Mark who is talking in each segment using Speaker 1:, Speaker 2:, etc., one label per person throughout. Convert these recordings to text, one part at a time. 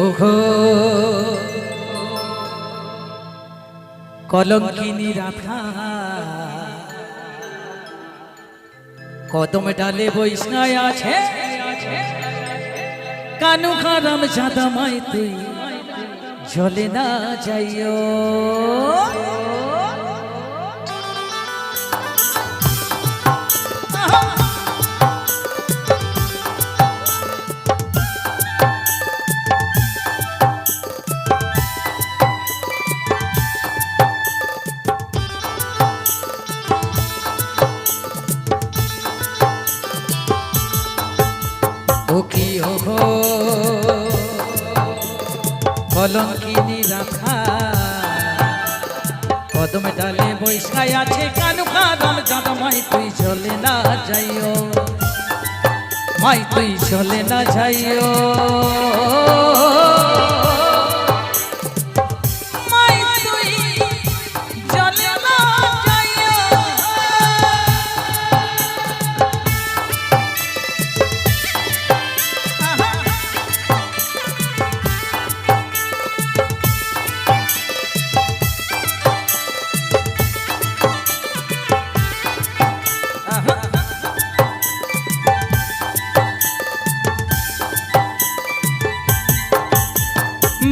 Speaker 1: ওগো কলঙ্কিনী রাধা কদম ডালে বৈষ্ণায় আছে কানু খারাম জাদা মাইতে চলে না যাইও কি ওগো কলঙ্কিনী রাধা কদম ডালে বৈশায় আছে কানু কাদম জাদা মাই তুই চলে না যাইও মাই তুই চলে না যাইও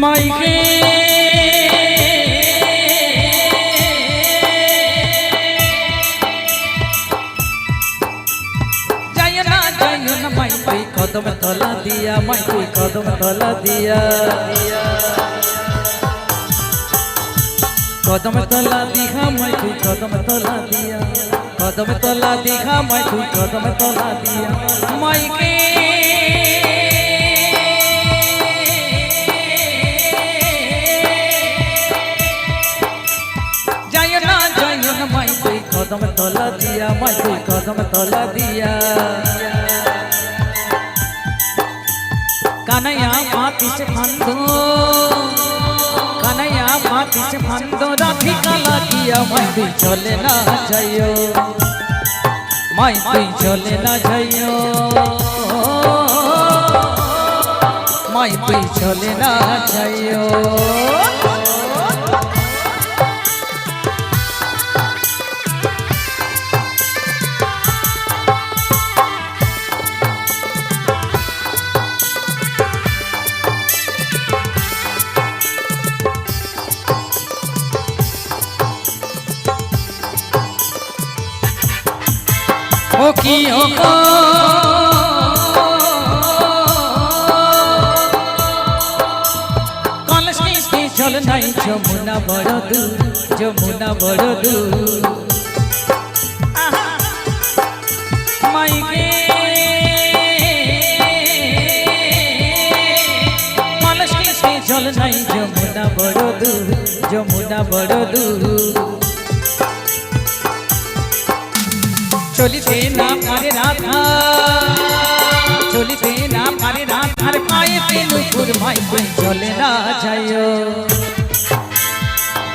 Speaker 1: মাইকে যায় না মাই তুই কদম তলা দিয়া মাই তুই কদম তলা দিয়া কদম তলা দিঘা মাই তুই কদম তলা দিয়া কদম তলা দিঘা মাই তুই কদম তলা দিয়া মাইকে মাই তুই কদম তলা দিয়া মাই তুই কদম তলা দিয়া কানাইয়া মাতিছে ফান্দ কানাইয়া মাতিছে ফান্দ রাধিকা লাগিয়া মাই তুই চলে না যাইও মাই তুই চলে না যাইও মাই তুই চলে না যাইও ও কি ওগো কলস মিষ্টি জল নাই যমুনা বড় দূর যমুনা বড় দূর মাইকে কলস মিষ্টি জল নাই যমুনা বড় দূর যমুনা বড় দূর চলিতে না পারে রাধা চলিতে না পারে রাধার পায়েতে নুপুর মাই তুই চলে না যাইও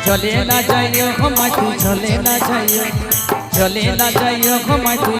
Speaker 1: চলে না যাইও মাই তুই চলে না যাইও চলে না যাইও মাই তুই